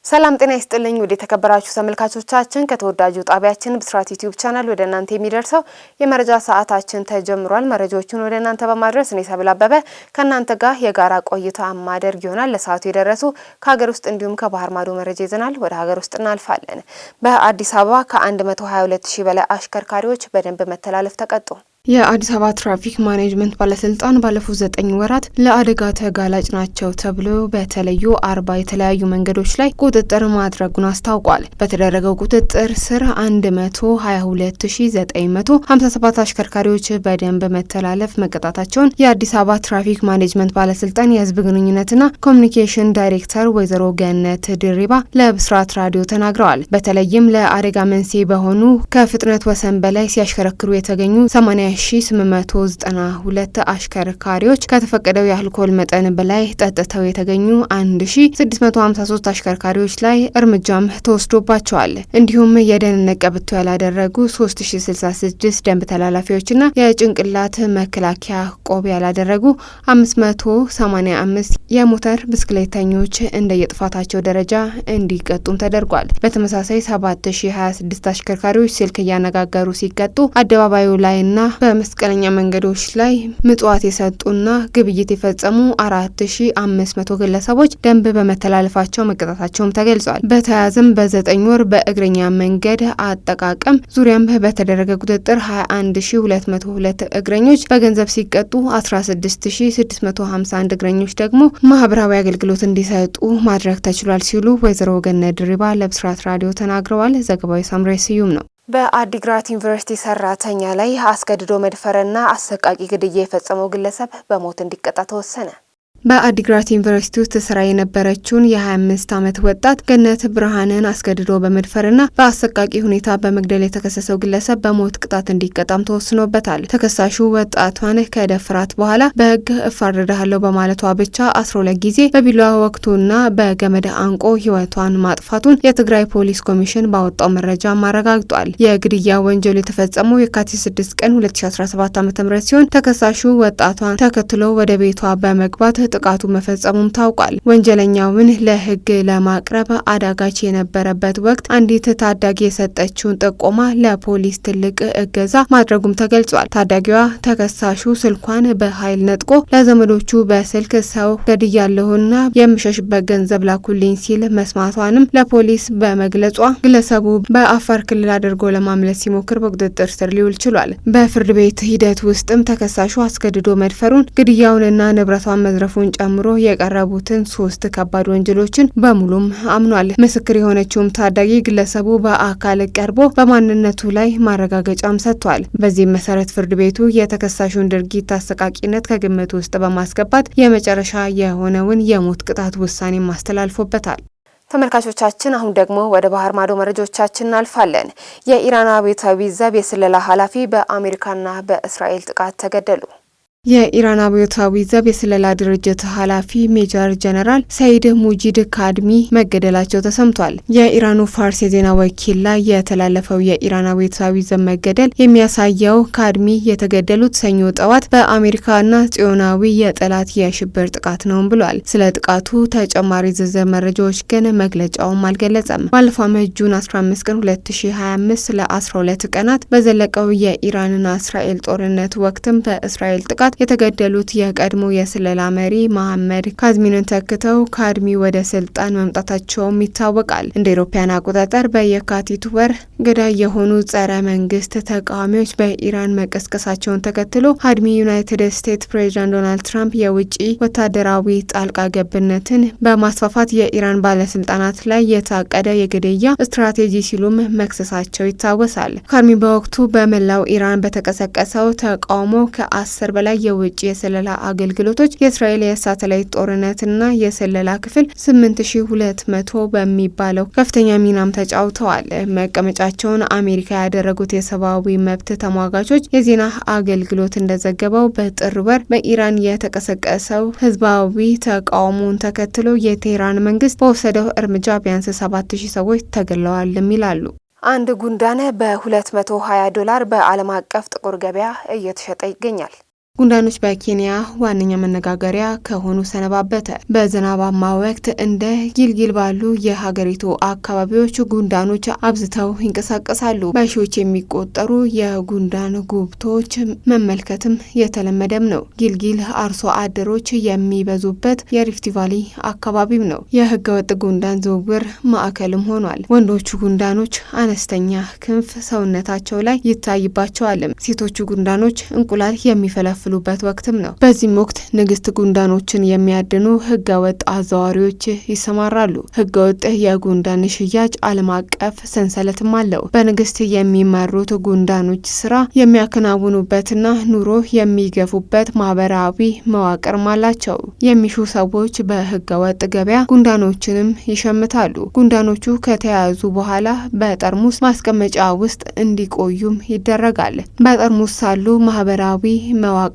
ሰላም ጤና ይስጥልኝ ወደ ተከበራችሁ ተመልካቾቻችን ከተወዳጁ ጣቢያችን ብስራት ዩቲዩብ ቻናል ወደ እናንተ የሚደርሰው የመረጃ ሰዓታችን ተጀምሯል። መረጃዎቹን ወደ እናንተ በማድረስ እኔ ሰብል አበበ ከእናንተ ጋር የጋራ ቆይታ ማድረግ ይሆናል። ለሰዓቱ የደረሱ ከሀገር ውስጥ እንዲሁም ከባህር ማዶ መረጃ ይዘናል። ወደ ሀገር ውስጥ እናልፋለን። በአዲስ አበባ ከ122,000 በላይ አሽከርካሪዎች በደንብ መተላለፍ ተቀጡ። የአዲስ አበባ ትራፊክ ማኔጅመንት ባለስልጣን ባለፉት 9 ወራት ለአደጋ ተጋላጭ ናቸው ተብሎ በተለዩ 40 የተለያዩ መንገዶች ላይ ቁጥጥር ማድረጉን አስታውቋል። በተደረገው ቁጥጥር ስር 122,957 አሽከርካሪዎች በደንብ መተላለፍ መቀጣታቸውን የአዲስ አበባ ትራፊክ ማኔጅመንት ባለስልጣን የህዝብ ግንኙነትና ኮሚኒኬሽን ዳይሬክተር ወይዘሮ ገነት ድሪባ ለብስራት ራዲዮ ተናግረዋል። በተለይም ለአደጋ መንስኤ በሆኑ ከፍጥነት ወሰን በላይ ሲያሽከረክሩ የተገኙ 8,892 አሽከርካሪዎች ከተፈቀደው የአልኮል መጠን በላይ ጠጥተው የተገኙ 1,653 አሽከርካሪዎች ላይ እርምጃም ተወስዶባቸዋል። እንዲሁም የደህንነት ቀበቶ ያላደረጉ 3,066 ደንብ ተላላፊዎችና የጭንቅላት መከላከያ ቆብ ያላደረጉ 585 የሞተር ብስክሌተኞች እንደየጥፋታቸው ደረጃ እንዲቀጡም ተደርጓል። በተመሳሳይ 7,026 አሽከርካሪዎች ስልክ እያነጋገሩ ሲቀጡ አደባባዩ ላይና በመስቀለኛ መንገዶች ላይ ምጽዋት የሰጡና ግብይት የፈጸሙ 4,500 ግለሰቦች ደንብ በመተላለፋቸው መቀጣታቸውም ተገልጿል። በተያያዘም በ9 ወር በእግረኛ መንገድ አጠቃቀም ዙሪያም በተደረገ ቁጥጥር 21,202 እግረኞች በገንዘብ ሲቀጡ 16,651 እግረኞች ደግሞ ማህበራዊ አገልግሎት እንዲሰጡ ማድረግ ተችሏል ሲሉ ወይዘሮ ገነት ድሪባ ለብስራት ራዲዮ ተናግረዋል። ዘገባው ሳምሬ ስዩም ነው። በአዲግራት ዩኒቨርሲቲ ሰራተኛ ላይ አስገድዶ መድፈርና አሰቃቂ ግድያ የፈጸመው ግለሰብ በሞት እንዲቀጣ ተወሰነ። በአዲግራት ዩኒቨርሲቲ ውስጥ ስራ የነበረችውን የ25 ዓመት ወጣት ገነት ብርሃንን አስገድዶ በመድፈርና በአሰቃቂ ሁኔታ በመግደል የተከሰሰው ግለሰብ በሞት ቅጣት እንዲቀጣም ተወስኖበታል። ተከሳሹ ወጣቷን ከደፍራት በኋላ በሕግ እፋረዳለሁ በማለቷ ብቻ 12 ጊዜ በቢላዋ ወቅቱና በገመድ አንቆ ህይወቷን ማጥፋቱን የትግራይ ፖሊስ ኮሚሽን ባወጣው መረጃ አረጋግጧል። የግድያ ወንጀሉ የተፈጸመው የካቲት 6 ቀን 2017 ዓ.ም ሲሆን ተከሳሹ ወጣቷን ተከትሎ ወደ ቤቷ በመግባት ጥቃቱ መፈጸሙም ታውቋል። ወንጀለኛውን ለህግ ለማቅረብ አዳጋች የነበረበት ወቅት አንዲት ታዳጊ የሰጠችውን ጥቆማ ለፖሊስ ትልቅ እገዛ ማድረጉም ተገልጿል። ታዳጊዋ ተከሳሹ ስልኳን በኃይል ነጥቆ ለዘመዶቹ በስልክ ሰው ገድያለሁና የምሸሽበት ገንዘብ ላኩልኝ ሲል መስማቷንም ለፖሊስ በመግለጿ ግለሰቡ በአፋር ክልል አድርጎ ለማምለጥ ሲሞክር በቁጥጥር ስር ሊውል ችሏል። በፍርድ ቤት ሂደት ውስጥም ተከሳሹ አስገድዶ መድፈሩን፣ ግድያውንና ንብረቷን መዝረፉን ጨምሮ የቀረቡትን 3 ከባድ ወንጀሎችን በሙሉም አምኗል። ምስክር የሆነችውም ታዳጊ ግለሰቡ በአካል ቀርቦ በማንነቱ ላይ ማረጋገጫም ሰጥቷል። በዚህም መሰረት ፍርድ ቤቱ የተከሳሹን ድርጊት አሰቃቂነት ከግምት ውስጥ በማስገባት የመጨረሻ የሆነውን የሞት ቅጣት ውሳኔ አስተላልፎበታል። ተመልካቾቻችን አሁን ደግሞ ወደ ባህር ማዶ መረጃዎቻችን እናልፋለን። የኢራን አብዮታዊ ዘብ የስለላ ኃላፊ በአሜሪካና በእስራኤል ጥቃት ተገደሉ። የኢራን አብዮታዊ ዘብ የስለላ ድርጅት ኃላፊ ሜጀር ጀነራል ሰይድ ሙጂድ ካድሚ መገደላቸው ተሰምቷል። የኢራኑ ፋርስ የዜና ወኪል ላይ የተላለፈው የኢራን አብዮታዊ ዘብ መገደል የሚያሳየው ካድሚ የተገደሉት ሰኞ ጠዋት በአሜሪካና ጽዮናዊ የጠላት የሽብር ጥቃት ነው ብሏል። ስለ ጥቃቱ ተጨማሪ ዝርዝር መረጃዎች ግን መግለጫውም አልገለጸም። ባለፈው ዓመት ጁን 15 ቀን 2025 ለ12 ቀናት በዘለቀው የኢራንና እስራኤል ጦርነት ወቅትም በእስራኤል ጥቃት የተገደሉት የቀድሞ የስለላ መሪ መሐመድ ካዝሚንን ተክተው ካድሚ ወደ ስልጣን መምጣታቸውም ይታወቃል። እንደ አውሮፓውያን አቆጣጠር በየካቲት ወር ገዳይ የሆኑ ጸረ መንግስት ተቃዋሚዎች በኢራን መቀስቀሳቸውን ተከትሎ ካድሚ ዩናይትድ ስቴትስ ፕሬዚዳንት ዶናልድ ትራምፕ የውጭ ወታደራዊ ጣልቃ ገብነትን በማስፋፋት የኢራን ባለስልጣናት ላይ የታቀደ የግድያ ስትራቴጂ ሲሉም መክሰሳቸው ይታወሳል። ካድሚ በወቅቱ በመላው ኢራን በተቀሰቀሰው ተቃውሞ ከ10 በላይ የውጭ የስለላ አገልግሎቶች የእስራኤል የሳተላይት ጦርነትና የስለላ ክፍል 8200 በሚባለው ከፍተኛ ሚናም ተጫውተዋል። መቀመጫቸውን አሜሪካ ያደረጉት የሰብአዊ መብት ተሟጋቾች የዜና አገልግሎት እንደዘገበው በጥር ወር በኢራን የተቀሰቀሰው ህዝባዊ ተቃውሞን ተከትሎ የቴህራን መንግስት በወሰደው እርምጃ ቢያንስ 7000 ሰዎች ተገድለዋል ይላሉ። አንድ ጉንዳን በ$220 በዓለም አቀፍ ጥቁር ገበያ እየተሸጠ ይገኛል። ጉንዳኖች በኬንያ ዋነኛ መነጋገሪያ ከሆኑ ሰነባበተ። በዝናባማ ወቅት እንደ ጊልጊል ባሉ የሀገሪቱ አካባቢዎች ጉንዳኖች አብዝተው ይንቀሳቀሳሉ። በሺዎች የሚቆጠሩ የጉንዳን ጉብቶች መመልከትም የተለመደም ነው። ጊልጊል አርሶ አደሮች የሚበዙበት የሪፍት ቫሊ አካባቢም ነው። የህገወጥ ጉንዳን ዝውውር ማዕከልም ሆኗል። ወንዶቹ ጉንዳኖች አነስተኛ ክንፍ ሰውነታቸው ላይ ይታይባቸዋልም። ሴቶቹ ጉንዳኖች እንቁላል የሚፈለፍ ሉበት ወቅትም ነው። በዚህም ወቅት ንግስት ጉንዳኖችን የሚያድኑ ህገወጥ አዘዋዋሪዎች ይሰማራሉ። ህገወጥ የጉንዳን ሽያጭ ዓለም አቀፍ ሰንሰለትም አለው። በንግስት የሚመሩት ጉንዳኖች ስራ የሚያከናውኑበትና ኑሮ የሚገፉበት ማህበራዊ መዋቅርም አላቸው። የሚሹ ሰዎች በህገወጥ ገበያ ጉንዳኖችንም ይሸምታሉ። ጉንዳኖቹ ከተያዙ በኋላ በጠርሙስ ማስቀመጫ ውስጥ እንዲቆዩም ይደረጋል። በጠርሙስ ሳሉ ማህበራዊ መዋቅራቸውን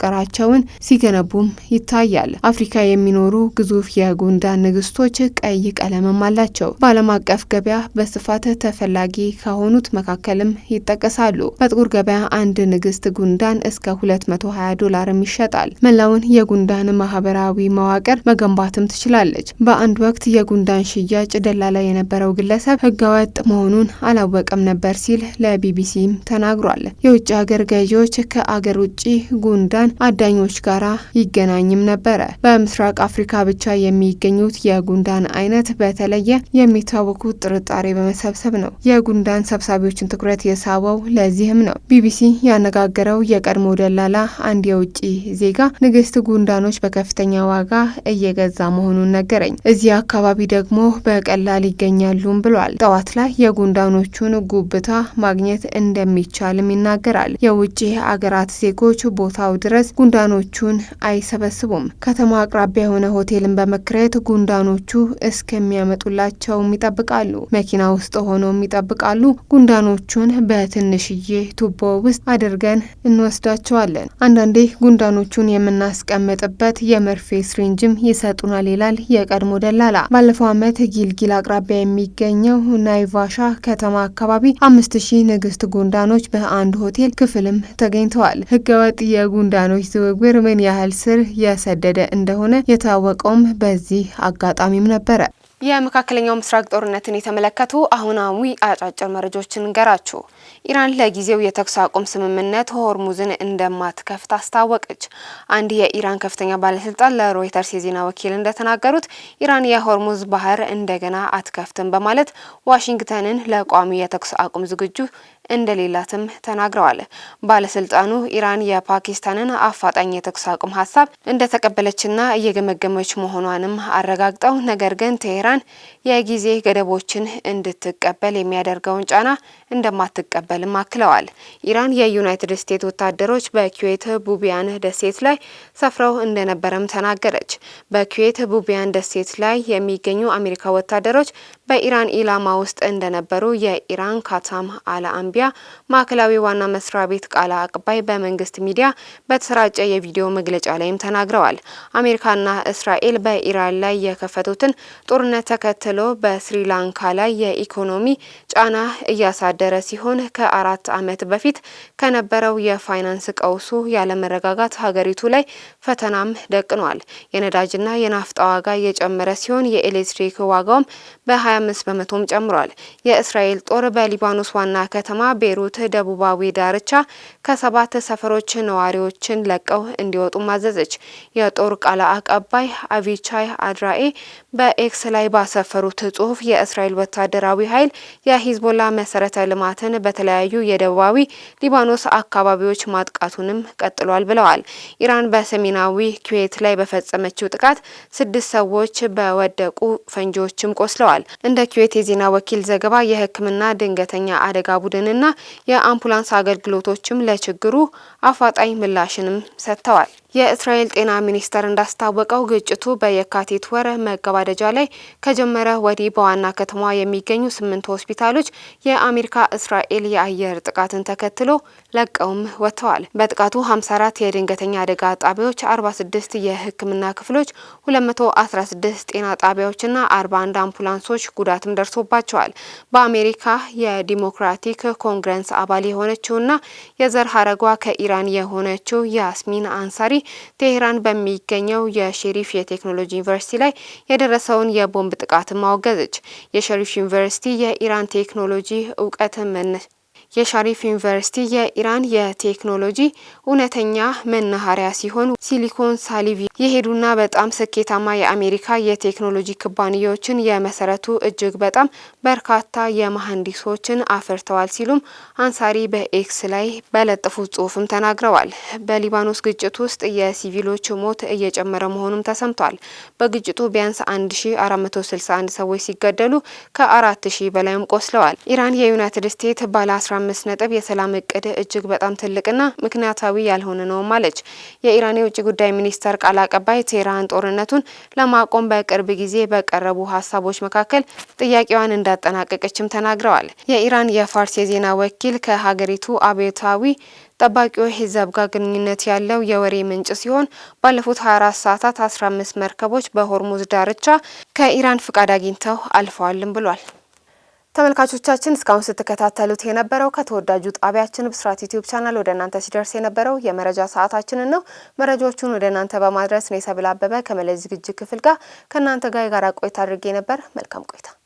ሲገነቡም ይታያል። አፍሪካ የሚኖሩ ግዙፍ የጉንዳን ንግስቶች ቀይ ቀለምም አላቸው። በዓለም አቀፍ ገበያ በስፋት ተፈላጊ ከሆኑት መካከልም ይጠቀሳሉ። በጥቁር ገበያ አንድ ንግስት ጉንዳን እስከ $220 ይሸጣል። መላውን የጉንዳን ማህበራዊ መዋቅር መገንባትም ትችላለች። በአንድ ወቅት የጉንዳን ሽያጭ ደላላ የነበረው ግለሰብ ህገወጥ መሆኑን አላወቀም ነበር ሲል ለቢቢሲም ተናግሯል። የውጭ ሀገር ገዢዎች ከአገር ውጭ ጉንዳን አዳኞች ጋራ ይገናኝም ነበረ። በምስራቅ አፍሪካ ብቻ የሚገኙት የጉንዳን አይነት በተለየ የሚታወቁት ጥርጣሬ በመሰብሰብ ነው። የጉንዳን ሰብሳቢዎችን ትኩረት የሳበው ለዚህም ነው። ቢቢሲ ያነጋገረው የቀድሞ ደላላ አንድ የውጭ ዜጋ ንግስት ጉንዳኖች በከፍተኛ ዋጋ እየገዛ መሆኑን ነገረኝ። እዚህ አካባቢ ደግሞ በቀላል ይገኛሉም ብሏል። ጠዋት ላይ የጉንዳኖቹን ጉብታ ማግኘት እንደሚቻልም ይናገራል። የውጭ አገራት ዜጎች ቦታው ድረስ ጉንዳኖቹን አይሰበስቡም። ከተማ አቅራቢያ የሆነ ሆቴልን በመከራየት ጉንዳኖቹ እስከሚያመጡላቸውም ይጠብቃሉ። መኪና ውስጥ ሆነውም ይጠብቃሉ። ጉንዳኖቹን በትንሽዬ ቱቦ ውስጥ አድርገን እንወስዳቸዋለን። አንዳንዴ ጉንዳኖቹን የምናስቀምጥበት የመርፌ ስሪንጅም ይሰጡናል ይላል የቀድሞ ደላላ። ባለፈው ዓመት ጊልጊል አቅራቢያ የሚገኘው ናይቫሻ ከተማ አካባቢ 5000 ንግስት ጉንዳኖች በአንድ ሆቴል ክፍልም ተገኝተዋል። ህገወጥ የጉንዳኖች ዝውውር ምን ያህል ስር የሰደደ እንደሆነ የታወቀውም በዚህ አጋጣሚም ነበረ። የመካከለኛው ምስራቅ ጦርነትን የተመለከቱ አሁናዊ አጫጭር መረጃዎችን እንገራችሁ። ኢራን ለጊዜው የተኩስ አቁም ስምምነት ሆርሙዝን እንደማትከፍት አስታወቀች። አንድ የኢራን ከፍተኛ ባለስልጣን ለሮይተርስ የዜና ወኪል እንደተናገሩት ኢራን የሆርሙዝ ባህር እንደገና አትከፍትም በማለት ዋሽንግተንን ለቋሚ የተኩስ አቁም ዝግጁ እንደሌላትም ተናግረዋል። ባለስልጣኑ ኢራን የፓኪስታንን አፋጣኝ የተኩስ አቁም ሀሳብ እንደተቀበለችና እየገመገመች መሆኗንም አረጋግጠው ነገር ግን ቴህራን የጊዜ ገደቦችን እንድትቀበል የሚያደርገውን ጫና እንደማትቀበልም አክለዋል። ኢራን የዩናይትድ ስቴትስ ወታደሮች በኩዌት ቡቢያን ደሴት ላይ ሰፍረው እንደነበረም ተናገረች። በኩዌት ቡቢያን ደሴት ላይ የሚገኙ አሜሪካ ወታደሮች በኢራን ኢላማ ውስጥ እንደነበሩ የኢራን ካታም አልአንቢያ ማዕከላዊ ዋና መስሪያ ቤት ቃል አቀባይ በመንግስት ሚዲያ በተሰራጨ የቪዲዮ መግለጫ ላይም ተናግረዋል። አሜሪካና እስራኤል በኢራን ላይ የከፈቱትን ጦርነት ተከትሎ በስሪላንካ ላይ የኢኮኖሚ ጫና እያሳደረ ሲሆን ከ4 ዓመት በፊት ከነበረው የፋይናንስ ቀውሱ ያለመረጋጋት ሀገሪቱ ላይ ፈተናም ደቅኗል። የነዳጅና የናፍጣ ዋጋ እየጨመረ ሲሆን የኤሌክትሪክ ዋጋውም በ25 በመቶም ጨምሯል። የእስራኤል ጦር በሊባኖስ ዋና ከተማ ቤሩት ደቡባዊ ዳርቻ ከ7 ሰፈሮች ነዋሪዎችን ለቀው እንዲወጡ ማዘዘች። የጦር ቃል አቀባይ አቪቻይ አድራኤ በኤክስ ላይ ባሰፈሩት ጽሁፍ የእስራኤል ወታደራዊ ኃይል የሂዝቦላ መሰረተ ልማትን በተለያዩ የደቡባዊ ሊባኖስ አካባቢዎች ማጥቃቱንም ቀጥሏል ብለዋል። ኢራን በሰሜናዊ ኩዌት ላይ በፈጸመችው ጥቃት 6 ሰዎች በወደቁ ፈንጂዎችም ቆስለዋል። እንደ ኩዌት የዜና ወኪል ዘገባ የሕክምና ድንገተኛ አደጋ ቡድንና የአምቡላንስ አገልግሎቶችም ለችግሩ አፋጣኝ ምላሽንም ሰጥተዋል። የእስራኤል ጤና ሚኒስቴር እንዳስታወቀው ግጭቱ በየካቲት ወር መገባደጃ ላይ ከጀመረ ወዲህ በዋና ከተማዋ የሚገኙ 8 ሆስፒታሎች የአሜሪካ እስራኤል የአየር ጥቃትን ተከትሎ ለቀውም ወጥተዋል። በጥቃቱ 54 የድንገተኛ አደጋ ጣቢያዎች፣ 46 የሕክምና ክፍሎች፣ 216 ጤና ጣቢያዎችና 41 አምቡላንሶች ጉዳትም ደርሶባቸዋል። በአሜሪካ የዲሞክራቲክ ኮንግረስ አባል የሆነችውና የዘር ሀረጓ ከኢራን የሆነችው ያስሚን አንሳሪ ቴህራን በሚገኘው የሸሪፍ የቴክኖሎጂ ዩኒቨርሲቲ ላይ የደረሰውን የቦምብ ጥቃት ማወገዘች። የሸሪፍ ዩኒቨርሲቲ የኢራን ቴክኖሎጂ እውቀት የሸሪፍ ዩኒቨርሲቲ የኢራን የቴክኖሎጂ እውነተኛ መናኸሪያ ሲሆን ሲሊኮን ሳሊቪ የሄዱና በጣም ስኬታማ የአሜሪካ የቴክኖሎጂ ኩባንያዎችን የመሰረቱ እጅግ በጣም በርካታ የመሐንዲሶችን አፍርተዋል ሲሉም አንሳሪ በኤክስ ላይ በለጠፉት ጽሁፍም ተናግረዋል። በሊባኖስ ግጭት ውስጥ የሲቪሎች ሞት እየጨመረ መሆኑም ተሰምቷል። በግጭቱ ቢያንስ 1461 ሰዎች ሲገደሉ ከ4000 በላይም ቆስለዋል። ኢራን የዩናይትድ ስቴትስ ባለ 15 ነጥብ የሰላም እቅድ እጅግ በጣም ትልቅና ምክንያታዊ ያልሆነ ነው ማለች። የኢራን የውጭ ጉዳይ ሚኒስተር ቃል አቀባይ ቴህራን ጦርነቱን ለማቆም በቅርብ ጊዜ በቀረቡ ሀሳቦች መካከል ጥያቄዋን እንዳጠናቀቀችም ተናግረዋል። የኢራን የፋርስ የዜና ወኪል ከሀገሪቱ አብዮታዊ ጠባቂዎች ዘብ ጋር ግንኙነት ያለው የወሬ ምንጭ ሲሆን ባለፉት 24 ሰዓታት 15 መርከቦች በሆርሙዝ ዳርቻ ከኢራን ፍቃድ አግኝተው አልፈዋልም ብሏል። ተመልካቾቻችን እስካሁን ስትከታተሉት የነበረው ከተወዳጁ ጣቢያችን ብስራት ዩቲዩብ ቻናል ወደ እናንተ ሲደርስ የነበረው የመረጃ ሰዓታችንን ነው። መረጃዎቹን ወደ እናንተ በማድረስ ነው ሰብል አበበ ከመለዝ ዝግጅት ክፍል ጋር ከእናንተ ጋር የጋራ ቆይታ አድርጌ ነበር። መልካም ቆይታ